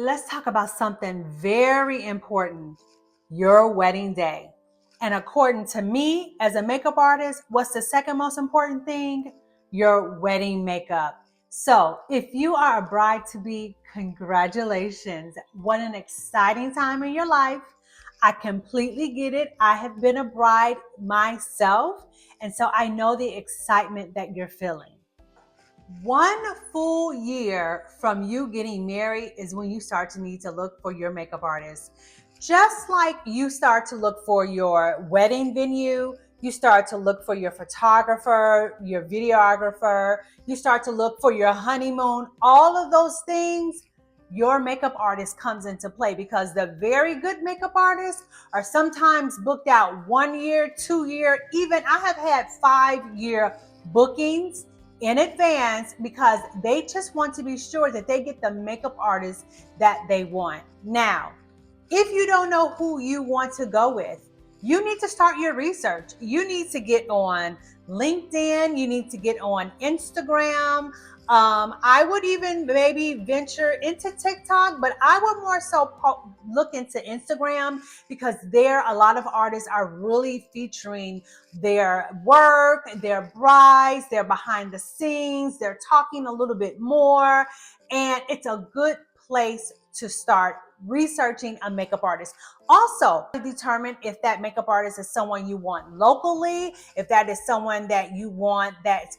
let's talk about something very important, your wedding day. And according to me, as a makeup artist, what's the second most important thing? Your wedding makeup. So if you are a bride-to-be, congratulations. What an exciting time in your life. I completely get it. I have been a bride myself, and so I know the excitement that you're feeling. 1 full year from you getting married is when you start to need to look for your makeup artist. Just like you start to look for your wedding venue, you start to look for your photographer, your videographer, you start to look for your honeymoon, all of those things, your makeup artist comes into play because the very good makeup artists are sometimes booked out 1 year, 2 year, even I have had 5 year bookings in advance because they just want to be sure that they get the makeup artist that they want. Now, if you don't know who you want to go with, you need to start your research. You need to get on LinkedIn. You need to get on Instagram. I would even maybe venture into TikTok, but I would more so look into Instagram because there a lot of artists are really featuring their work, their brides, they're behind the scenes, they're talking a little bit more, and it's a good place to start researching a makeup artist. Also, determine if that makeup artist is someone you want locally, if that is someone that you want that's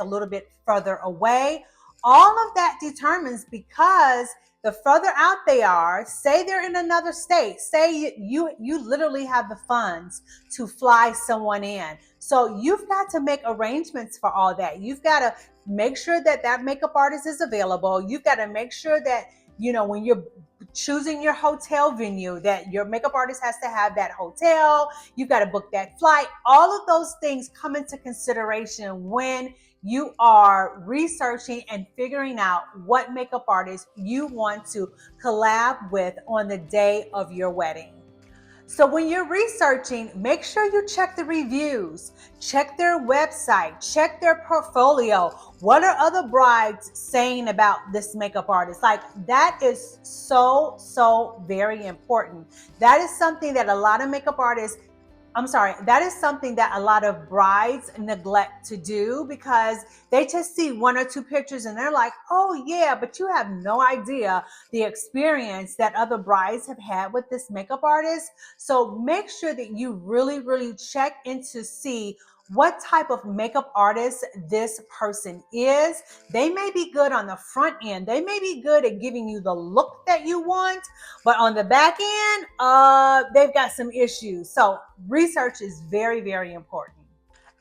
a little bit further away. All of that determines because the further out they are, say they're in another state, say you literally have the funds to fly someone in. So you've got to make arrangements for all that. You've got to make sure that that makeup artist is available. You've got to make sure that, when you're choosing your hotel venue, that your makeup artist has to have that hotel. You've got to book that flight. All of those things come into consideration when you are researching and figuring out what makeup artist you want to collab with on the day of your wedding. So when you're researching, make sure you check the reviews, check their website, check their portfolio. What are other brides saying about this makeup artist? Like, that is so very important. That is something that a lot of that is something that a lot of brides neglect to do because they just see 1 or 2 pictures and they're like, oh yeah, but you have no idea the experience that other brides have had with this makeup artist. So make sure that you really check in to see what type of makeup artist this person is. They may be good on the front end. They may be good at giving you the look that you want, but on the back end, they've got some issues. So research is very important.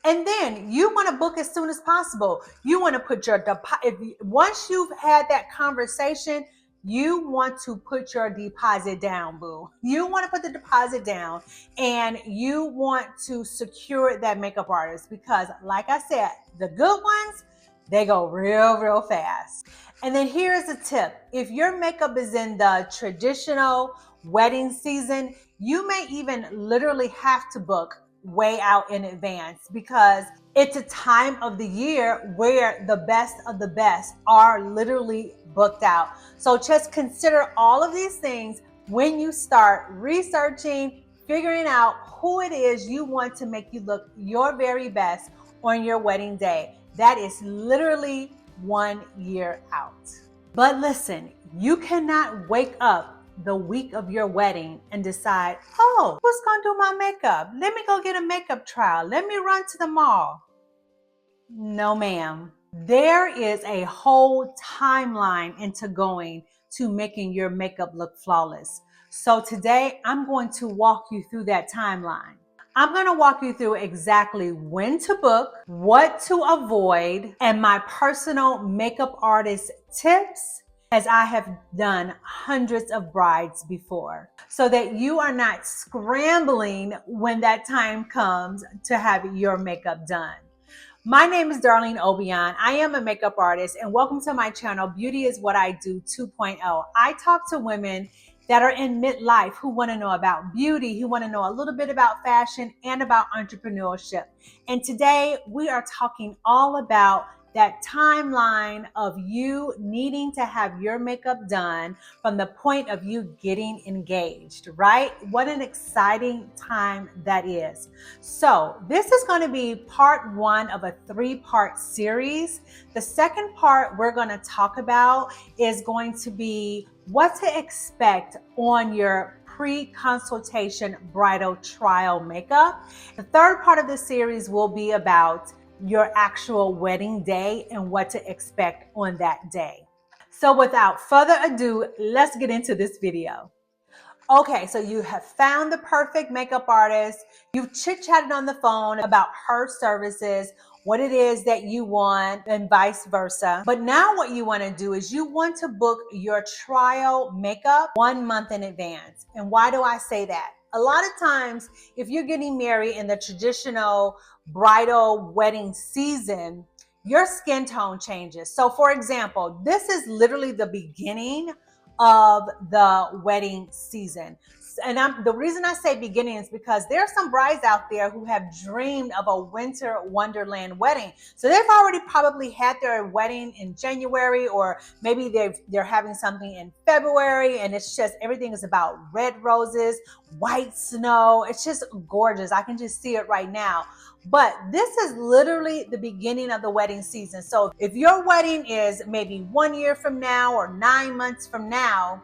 And then you want to book as soon as possible. You want to put your deposit. Once you've had that conversation, you want to put your deposit down, boo. You want to put the deposit down and you want to secure that makeup artist because, like I said, the good ones, they go real fast. And then here's a tip. If your makeup is in the traditional wedding season, you may even literally have to book way out in advance because it's a time of the year where the best of the best are literally booked out. So just consider all of these things when you start researching, figuring out who it is you want to make you look your very best on your wedding day. That is literally 1 year out. But listen, you cannot wake up the week of your wedding and decide, oh, who's gonna do my makeup? Let me go get a makeup trial. Let me run to the mall. No, ma'am. There is a whole timeline into going to making your makeup look flawless. So today I'm going to walk you through that timeline. I'm going to walk you through exactly when to book, what to avoid, and my personal makeup artist tips, as I have done hundreds of brides before, so that you are not scrambling when that time comes to have your makeup done. My name is Darlene Obion. I am a makeup artist, and welcome to my channel, Beauty is What I Do 2.0. I talk to women that are in midlife who want to know about beauty, who want to know a little bit about fashion and about entrepreneurship. And today we are talking all about that timeline of you needing to have your makeup done from the point of you getting engaged, right? What an exciting time that is. So this is going to be part one of a 3-part series. The second part we're going to talk about is going to be what to expect on your pre-consultation bridal trial makeup. The third part of the series will be about your actual wedding day and what to expect on that day. So without further ado, let's get into this video. Okay, so you have found the perfect makeup artist. You've chit-chatted on the phone about her services, what it is that you want, and vice versa. But now what you want to do is you want to book your trial makeup 1 month in advance. And why do I say that? A lot of times, if you're getting married in the traditional bridal wedding season, your skin tone changes. So for example, this is literally the beginning of the wedding season. And the reason I say beginning is because there are some brides out there who have dreamed of a winter wonderland wedding. So they've already probably had their wedding in January, or maybe they're having something in February, and it's just everything is about red roses, white snow. It's just gorgeous. I can just see it right now. But this is literally the beginning of the wedding season. So if your wedding is maybe 1 year from now or 9 months from now,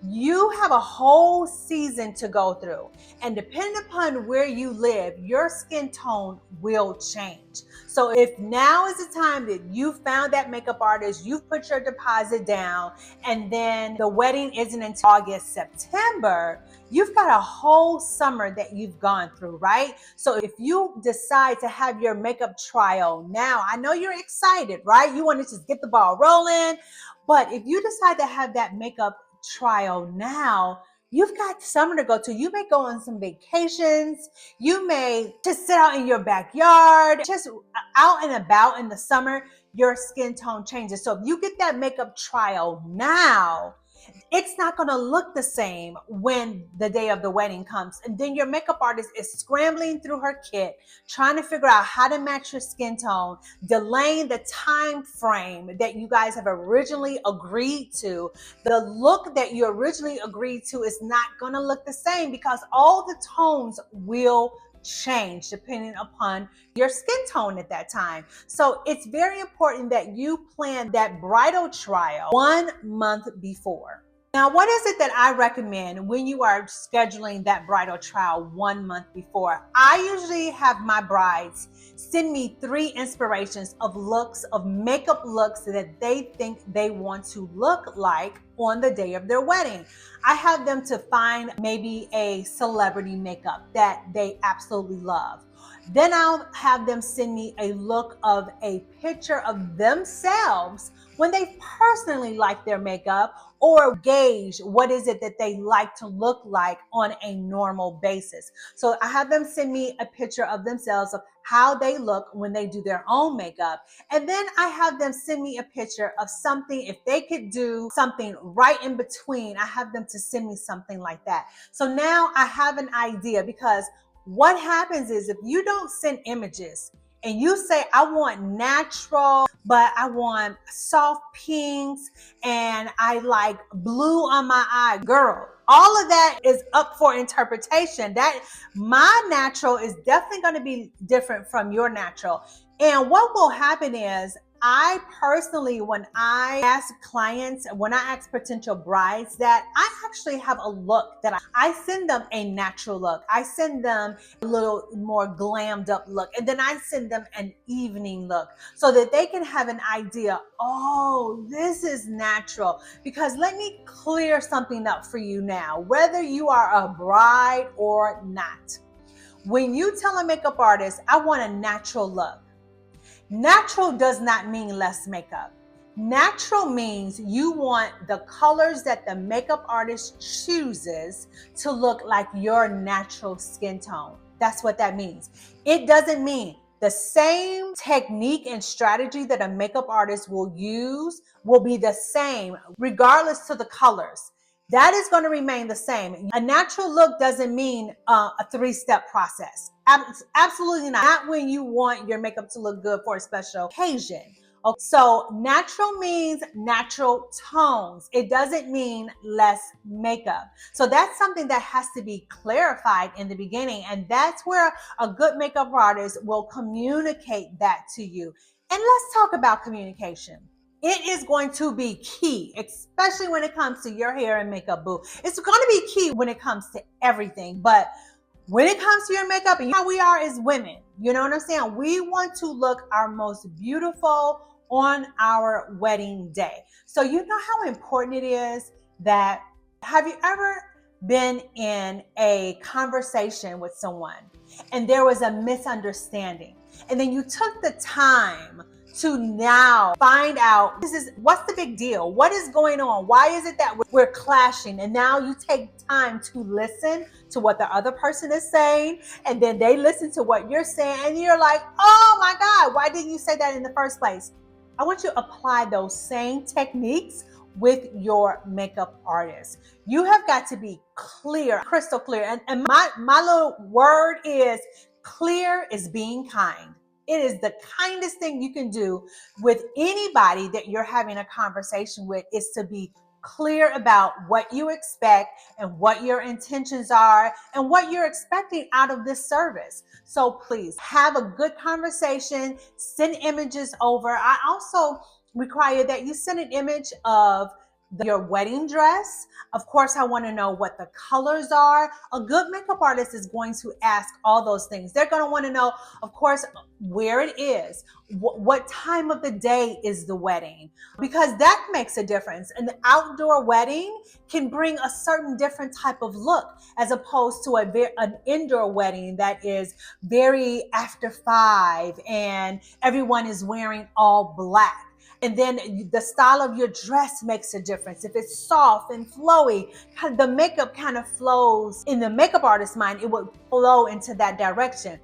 you have a whole season to go through. And depending upon where you live, your skin tone will change. So if now is the time that you found that makeup artist, you've put your deposit down, and then the wedding isn't until August, September, you've got a whole summer that you've gone through, right? So if you decide to have your makeup trial now, I know you're excited, right? You want to just get the ball rolling. But if you decide to have that makeup trial now, you've got summer to go to. You may go on some vacations. You may just sit out in your backyard, just out and about in the summer. Your skin tone changes. So if you get that makeup trial now, it's not going to look the same when the day of the wedding comes. And then your makeup artist is scrambling through her kit, trying to figure out how to match your skin tone, delaying the time frame that you guys have originally agreed to. The look that you originally agreed to is not going to look the same because all the tones will change depending upon your skin tone at that time. So it's very important that you plan that bridal trial 1 month before. Now, what is it that I recommend when you are scheduling that bridal trial 1 month before? I usually have my brides send me 3 inspirations of looks, of makeup looks that they think they want to look like on the day of their wedding. I have them to find maybe a celebrity makeup that they absolutely love. Then I'll have them send me a look of a picture of themselves when they personally like their makeup, or gauge what is it that they like to look like on a normal basis. So I have them send me a picture of themselves, of how they look when they do their own makeup. And then I have them send me a picture of something, if they could do something right in between, I have them to send me something like that. So now I have an idea, because what happens is if you don't send images and you say, I want natural, but I want soft pinks and I like blue on my eye, girl, all of that is up for interpretation. That my natural is definitely going to be different from your natural. And what will happen is, I personally, when I ask clients, when I ask potential brides, that I actually have a look that I send them a natural look. I send them a little more glammed up look. And then I send them an evening look so that they can have an idea, oh, this is natural. Because let me clear something up for you now, whether you are a bride or not. When you tell a makeup artist, I want a natural look, natural does not mean less makeup. Natural means you want the colors that the makeup artist chooses to look like your natural skin tone. That's what that means. It doesn't mean the same technique and strategy that a makeup artist will use will be the same regardless to the colors. That is going to remain the same. A natural look doesn't mean a 3-step process. Absolutely not. Not when you want your makeup to look good for a special occasion. Okay. So natural means natural tones. It doesn't mean less makeup. So that's something that has to be clarified in the beginning. And that's where a good makeup artist will communicate that to you. And let's talk about communication. It is going to be key, especially when it comes to your hair and makeup, boo. It's going to be key when it comes to everything. But when it comes to your makeup and how we are as women, you know what I'm saying? We want to look our most beautiful on our wedding day. So you know how important it is that, have you ever been in a conversation with someone and there was a misunderstanding, and then you took the time to now find out what's the big deal? What is going on? Why is it that we're clashing? And now you take time to listen to what the other person is saying, and then they listen to what you're saying, and you're like, oh my God, why didn't you say that in the first place? I want you to apply those same techniques with your makeup artist. You have got to be clear, crystal clear. And my little word is clear is being kind. It is the kindest thing you can do with anybody that you're having a conversation with, is to be clear about what you expect and what your intentions are and what you're expecting out of this service. So please have a good conversation, send images over. I also require that you send an image of your wedding dress. Of course, I want to know what the colors are. A good makeup artist is going to ask all those things. They're going to want to know, of course, where it is, what time of the day is the wedding, because that makes a difference. An outdoor wedding can bring a certain different type of look as opposed to an indoor wedding that is very after 5 and everyone is wearing all black. And then the style of your dress makes a difference. If it's soft and flowy, the makeup kind of flows. In the makeup artist's mind, it would flow into that direction.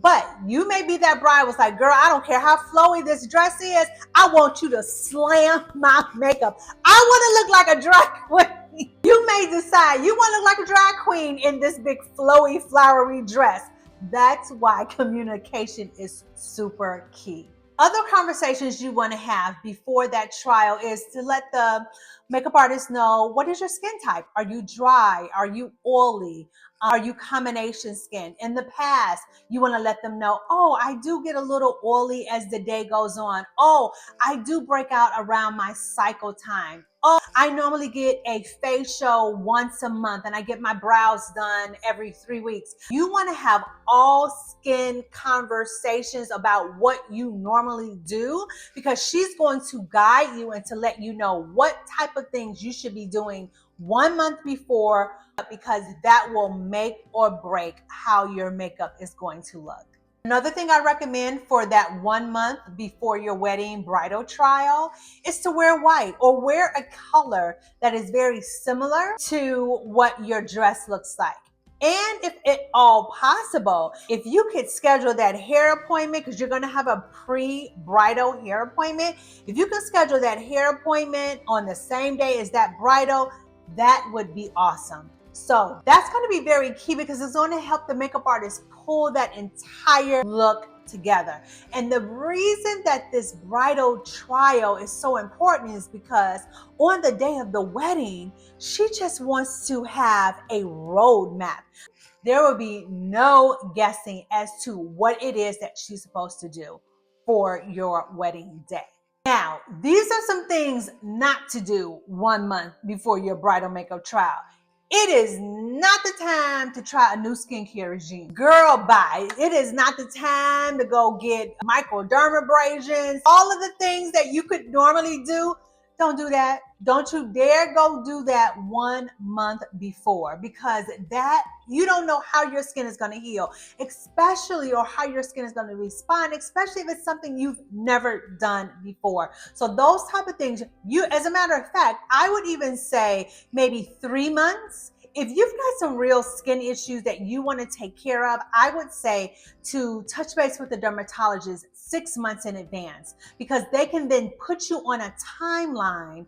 But you may be that bride was like, girl, I don't care how flowy this dress is. I want you to slam my makeup. I want to look like a drag queen. You may decide you want to look like a drag queen in this big flowy, flowery dress. That's why communication is super key. Other conversations you want to have before that trial is to let the makeup artist know, what is your skin type? Are you dry? Are you oily? Are you combination skin? In the past, you want to let them know, oh, I do get a little oily as the day goes on. Oh, I do break out around my cycle time. Oh, I normally get a facial once a month and I get my brows done every 3 weeks. You want to have all skin conversations about what you normally do, because she's going to guide you and to let you know what type of things you should be doing 1 month before, because that will make or break how your makeup is going to look. Another thing I recommend for that 1 month before your wedding bridal trial is to wear white, or wear a color that is very similar to what your dress looks like. And if at all possible, if you could schedule that hair appointment, because you're going to have a pre-bridal hair appointment, if you can schedule that hair appointment on the same day as that bridal, that would be awesome. So that's going to be very key, because it's going to help the makeup artist pull that entire look together. And the reason that this bridal trial is so important is because on the day of the wedding, she just wants to have a roadmap. There will be no guessing as to what it is that she's supposed to do for your wedding day. Now, these are some things not to do 1 month before your bridal makeup trial. It is not the time to try a new skincare regime. Girl, bye. It is not the time to go get microdermabrasions. All of the things that you could normally do, don't do that. Don't you dare go do that 1 month before, because that, you don't know how your skin is going to heal, especially, or how your skin is going to respond, especially if it's something you've never done before. So those type of things, as a matter of fact, I would even say maybe 3 months. If you've got some real skin issues that you want to take care of, I would say to touch base with the dermatologist 6 months in advance, because they can then put you on a timeline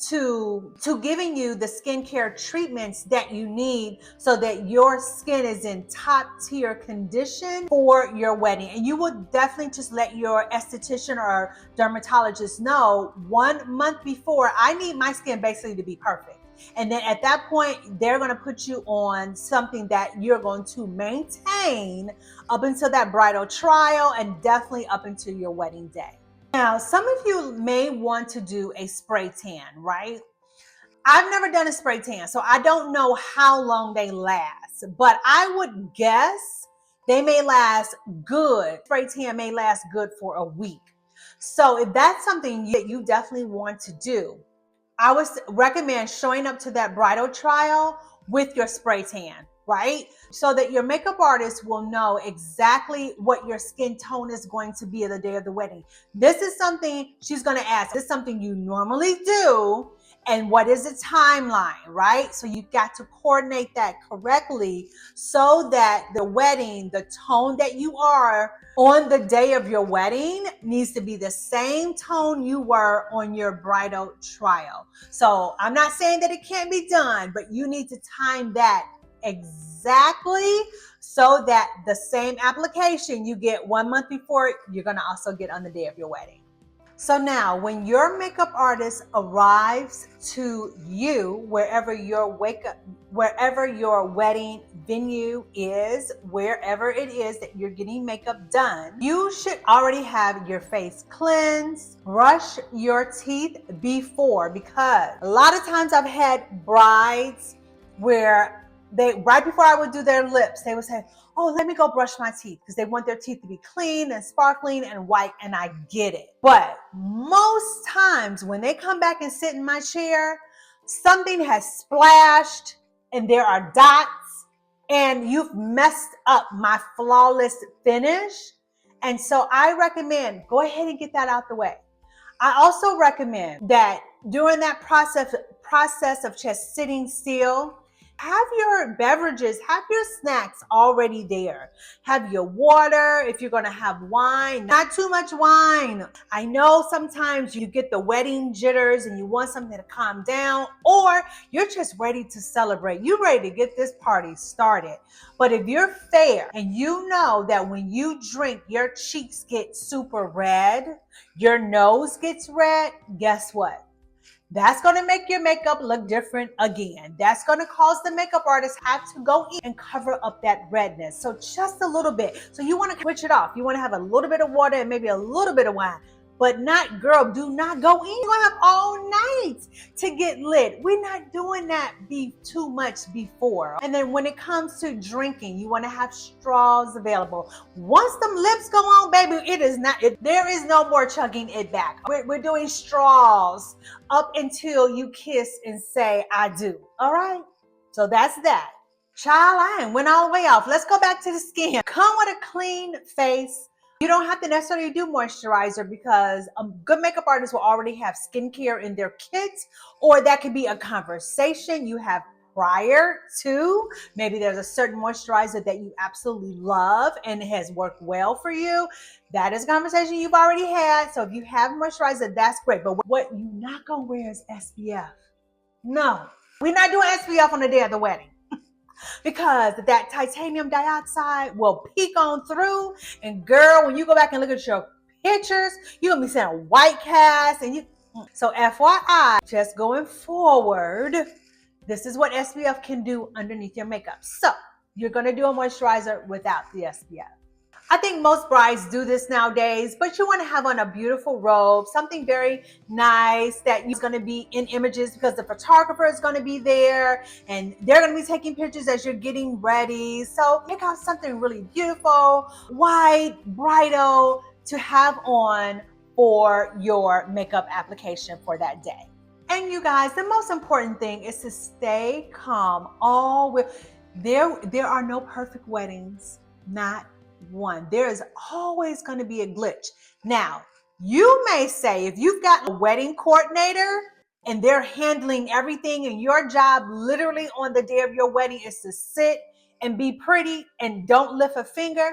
to giving you the skincare treatments that you need so that your skin is in top tier condition for your wedding. And you will definitely just let your esthetician or dermatologist know 1 month before, I need my skin basically to be perfect. And then at that point, they're going to put you on something that you're going to maintain up until that bridal trial and definitely up until your wedding day. Now, some of you may want to do a spray tan, right? I've never done a spray tan, so I don't know how long they last, but I would guess they may last good. Spray tan may last good for a week. So if that's something that you definitely want to do, I would recommend showing up to that bridal trial with your spray tan, right? So that your makeup artist will know exactly what your skin tone is going to be the day of the wedding. This is something she's going to ask. This is something you normally do. And what is the timeline, right? So you got to coordinate that correctly so that the wedding, the tone that you are on the day of your wedding needs to be the same tone you were on your bridal trial. So I'm not saying that it can't be done, but you need to time that exactly so that the same application you get 1 month before, you're going to also get on the day of your wedding. So now when your makeup artist arrives to you, wherever your wedding venue is, wherever it is that you're getting makeup done, you should already have your face cleansed, brush your teeth before, because a lot of times I've had brides where right before I would do their lips, they would say, oh, let me go brush my teeth, because they want their teeth to be clean and sparkling and white, and I get it. But most times when they come back and sit in my chair, something has splashed and there are dots and you've messed up my flawless finish. And so I recommend go ahead and get that out the way. I also recommend that during that process of just sitting still, have your beverages, have your snacks already there. Have your water, if you're going to have wine, not too much wine. I know sometimes you get the wedding jitters and you want something to calm down, or you're just ready to celebrate. You're ready to get this party started. But if you're fair and you know that when you drink, your cheeks get super red, your nose gets red, guess what? That's going to make your makeup look different again. That's going to cause the makeup artist have to go in and cover up that redness. So just a little bit. So you want to switch it off. You want to have a little bit of water and maybe a little bit of wine. But not, girl, do not go in. You're going to have all night to get lit. We're not doing that too much before. And then when it comes to drinking, you want to have straws available. Once them lips go on, baby, there is no more chugging it back. We're doing straws up until you kiss and say, I do. All right? So that's that. Child, I ain't went all the way off. Let's go back to the skin. Come with a clean face. You don't have to necessarily do moisturizer, because a good makeup artist will already have skincare in their kits, or that could be a conversation you have prior to. Maybe there's a certain moisturizer that you absolutely love and it has worked well for you. That is a conversation you've already had. So if you have moisturizer, that's great. But what you're not going to wear is SPF. No, we're not doing SPF on the day of the wedding. Because that titanium dioxide will peek on through. And girl, when you go back and look at your pictures, you're going to be seeing a white cast. So FYI, just going forward, this is what SPF can do underneath your makeup. So you're going to do a moisturizer without the SPF. I think most brides do this nowadays, but you want to have on a beautiful robe, something very nice that is going to be in images, because the photographer is going to be there and they're going to be taking pictures as you're getting ready. So pick out something really beautiful, white, bridal to have on for your makeup application for that day. And you guys, the most important thing is to stay calm. There are no perfect weddings, not one. There is always going to be a glitch. Now, you may say, if you've got a wedding coordinator and they're handling everything, and your job literally on the day of your wedding is to sit and be pretty and don't lift a finger,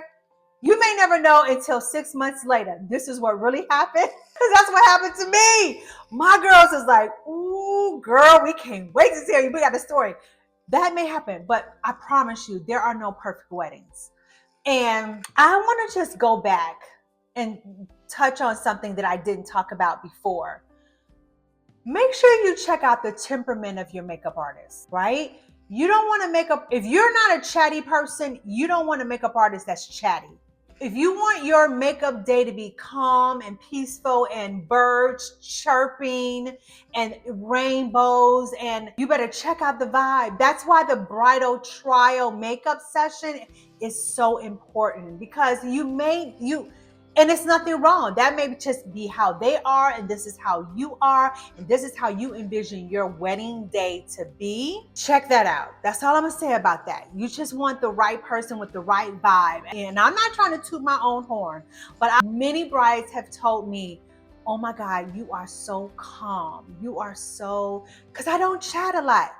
You may never know until 6 months later. This is what really happened. Because that's what happened to me. My girls is like, ooh, girl, we can't wait to tell you. We got the story. That may happen, but I promise you, there are no perfect weddings. And I want to just go back and touch on something that I didn't talk about before. Make sure you check out the temperament of your makeup artist, right? You don't want to make up, if you're not a chatty person, you don't want a makeup artist that's chatty. If you want your makeup day to be calm and peaceful and birds chirping and rainbows, and you better check out the vibe. That's why the bridal trial makeup session is so important, because and it's nothing wrong. That may just be how they are, and this is how you are, and this is how you envision your wedding day to be. Check that out. That's all I'm gonna say about that. You just want the right person with the right vibe. And I'm not trying to toot my own horn, but many brides have told me, oh my God, you are so calm. You are so, because I don't chat a lot.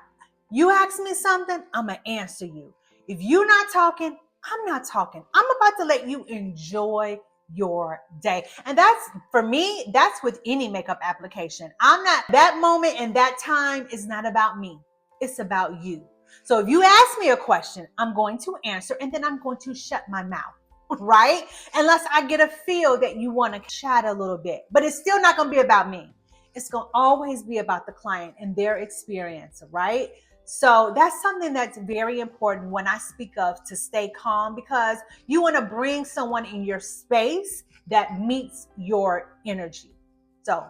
You ask me something, I'm gonna answer you. If you're not talking, I'm not talking. I'm about to let you enjoy your day. And that's, for me, that's with any makeup application. That moment and that time is not about me. It's about you. So if you ask me a question, I'm going to answer, and then I'm going to shut my mouth, right? Unless I get a feel that you want to chat a little bit, but it's still not going to be about me. It's going to always be about the client and their experience, right? So that's something that's very important when I speak of to stay calm, because you want to bring someone in your space that meets your energy. So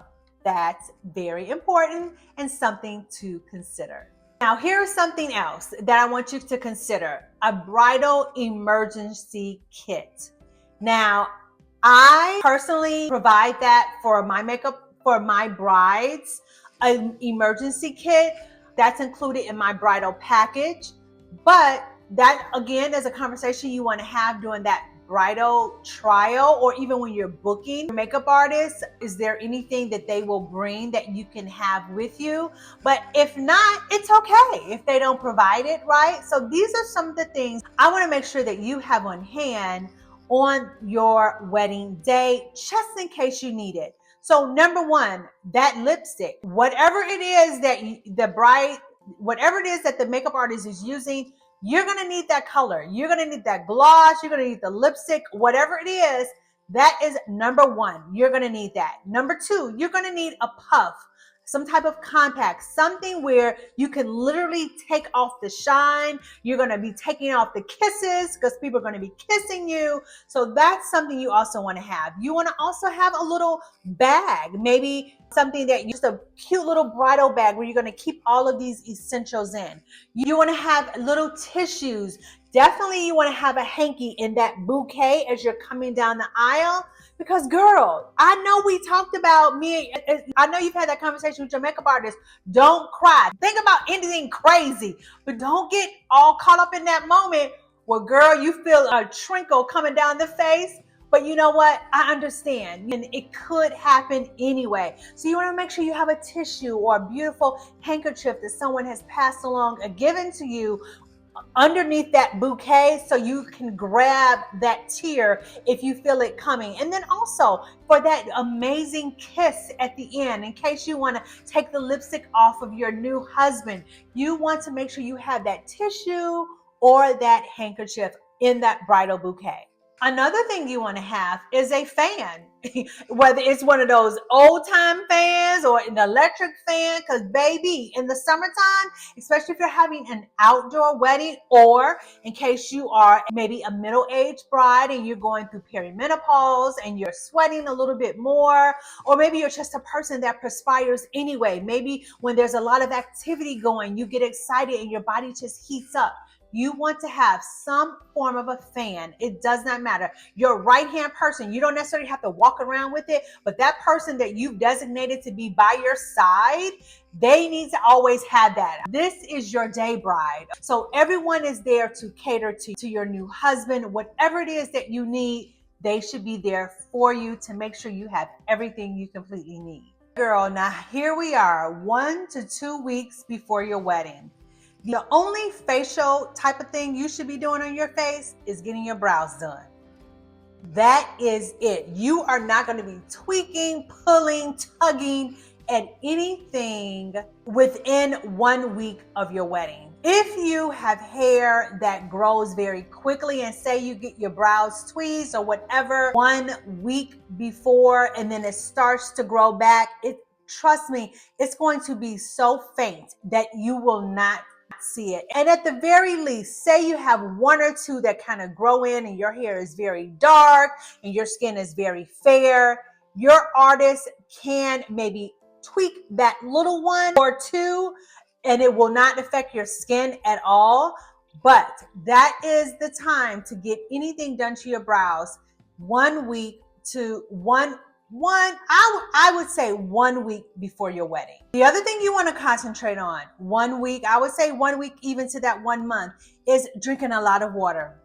that's very important and something to consider. Now, here's something else that I want you to consider: a bridal emergency kit. Now, I personally provide that for my makeup, for my brides, an emergency kit. That's included in my bridal package. But that, again, is a conversation you want to have during that bridal trial, or even when you're booking your makeup artist. Is there anything that they will bring that you can have with you? But if not, it's okay if they don't provide it, right? So these are some of the things I want to make sure that you have on hand on your wedding day, just in case you need it. So number one, that lipstick, whatever it is that whatever it is that the makeup artist is using, you're going to need that color. You're going to need that gloss. You're going to need the lipstick, whatever it is. That is number one. You're going to need that. Number two, you're going to need a puff, some type of compact, something where you can literally take off the shine. You're going to be taking off the kisses because people are going to be kissing you. So that's something you also want to have. You want to also have a little bag, maybe something that just a cute little bridal bag where you're going to keep all of these essentials in. You want to have little tissues. Definitely you want to have a hanky in that bouquet as you're coming down the aisle. Because girl, I know we talked about me. I know you've had that conversation with your makeup artist. Don't cry. Think about anything crazy, but don't get all caught up in that moment where, girl, you feel a trinkle coming down the face. But you know what? I understand. And it could happen anyway. So you want to make sure you have a tissue or a beautiful handkerchief that someone has passed along or given to you underneath that bouquet, so you can grab that tear if you feel it coming. And then also for that amazing kiss at the end, in case you want to take the lipstick off of your new husband, you want to make sure you have that tissue or that handkerchief in that bridal bouquet. Another thing you want to have is a fan, whether it's one of those old time fans or an electric fan, because baby, in the summertime, especially if you're having an outdoor wedding, or in case you are maybe a middle-aged bride and you're going through perimenopause and you're sweating a little bit more, or maybe you're just a person that perspires anyway. Maybe when there's a lot of activity going, you get excited and your body just heats up. You want to have some form of a fan. It does not matter. Your right-hand person, you don't necessarily have to walk around with it, but that person that you've designated to be by your side, they need to always have that. This is your day bride. So everyone is there to cater to your new husband. Whatever it is that you need, they should be there for you to make sure you have everything you completely need. Girl, now here we are, 1 to 2 weeks before your wedding. The only facial type of thing you should be doing on your face is getting your brows done. That is it. You are not going to be tweaking, pulling, tugging at anything within 1 week of your wedding. If you have hair that grows very quickly and say you get your brows tweezed or whatever 1 week before and then it starts to grow back, trust me, it's going to be so faint that you will not see it. And at the very least, say you have 1 or 2 that kind of grow in and your hair is very dark and your skin is very fair, your artist can maybe tweak that little 1 or 2 and it will not affect your skin at all. But that is the time to get anything done to your brows 1 week to I would say 1 week before your wedding. The other thing you want to concentrate on 1 week, I would say 1 week even to that 1 month, is drinking a lot of water.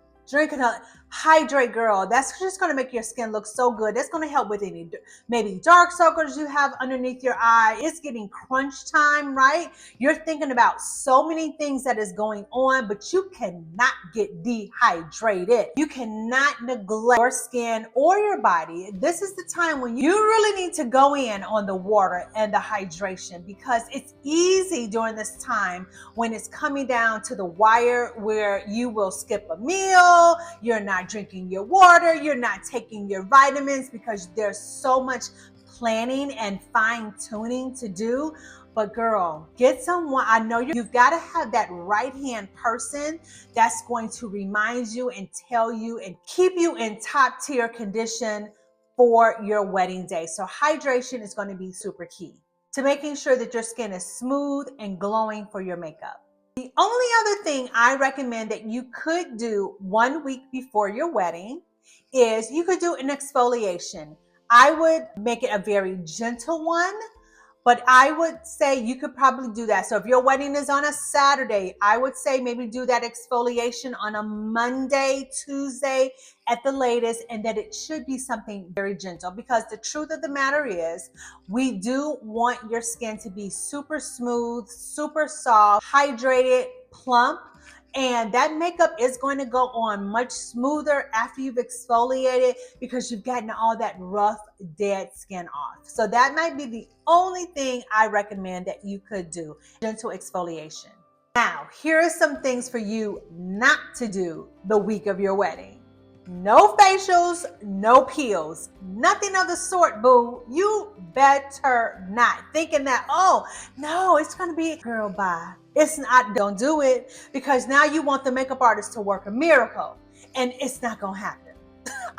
Hydrate, girl. That's just going to make your skin look so good. That's going to help with any maybe dark circles you have underneath your eye. It's getting crunch time, right? You're thinking about so many things that is going on, but you cannot get dehydrated. You cannot neglect your skin or your body. This is the time when you really need to go in on the water and the hydration, because it's easy during this time when it's coming down to the wire where you will skip a meal, you're not drinking your water, you're not taking your vitamins because there's so much planning and fine tuning to do. But girl, get someone, I know you've got to have that right hand person that's going to remind you and tell you and keep you in top tier condition for your wedding day. So hydration is going to be super key to making sure that your skin is smooth and glowing for your makeup. The only other thing I recommend that you could do 1 week before your wedding is you could do an exfoliation. I would make it a very gentle one, but I would say you could probably do that. So if your wedding is on a Saturday, I would say maybe do that exfoliation on a Monday, Tuesday at the latest, and that it should be something very gentle, because the truth of the matter is we do want your skin to be super smooth, super soft, hydrated, plump. And that makeup is going to go on much smoother after you've exfoliated because you've gotten all that rough, dead skin off. So that might be the only thing I recommend that you could do, gentle exfoliation. Now, here are some things for you not to do the week of your wedding. No facials, no peels, nothing of the sort, boo. You better not. Thinking that, oh, no, it's going to be, girl, bye. It's not, don't do it, because now you want the makeup artist to work a miracle and it's not going to happen.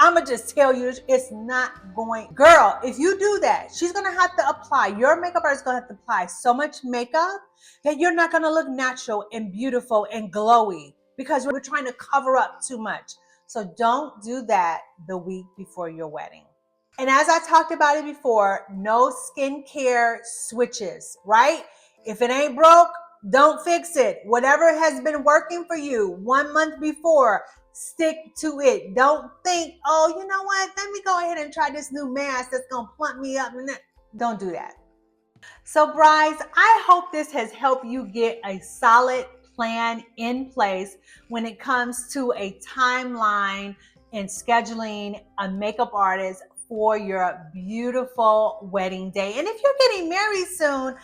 I'm going to just tell you, it's not going. Girl, if you do that, she's going to have to apply, your makeup artist is going to have to apply so much makeup that you're not going to look natural and beautiful and glowy because we're trying to cover up too much. So don't do that the week before your wedding. And as I talked about it before, no skincare switches, right? If it ain't broke, don't fix it. Whatever has been working for you 1 month before, stick to it. Don't think, oh, you know what? Let me go ahead and try this new mask that's going to plump me up. Don't do that. So brides, I hope this has helped you get a solid plan in place when it comes to a timeline and scheduling a makeup artist for your beautiful wedding day. And if you're getting married soon,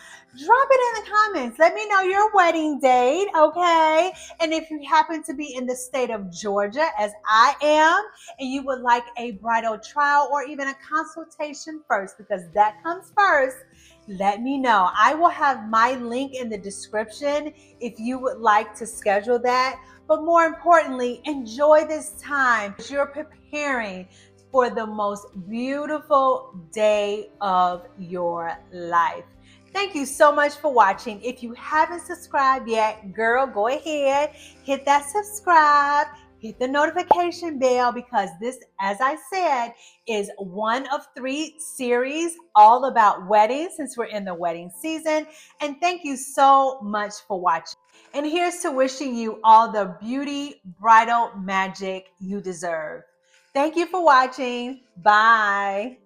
drop it in the comments. Let me know your wedding date, okay? And if you happen to be in the state of Georgia, as I am, and you would like a bridal trial or even a consultation first, because that comes first, let me know. I will have my link in the description if you would like to schedule that. But more importantly, enjoy this time as you're preparing for the most beautiful day of your life. Thank you so much for watching. If you haven't subscribed yet, girl, go ahead, hit that subscribe, hit the notification bell, because this, as I said, is one of 3 series all about weddings since we're in the wedding season. And thank you so much for watching. And here's to wishing you all the beauty, bridal magic you deserve. Thank you for watching. Bye.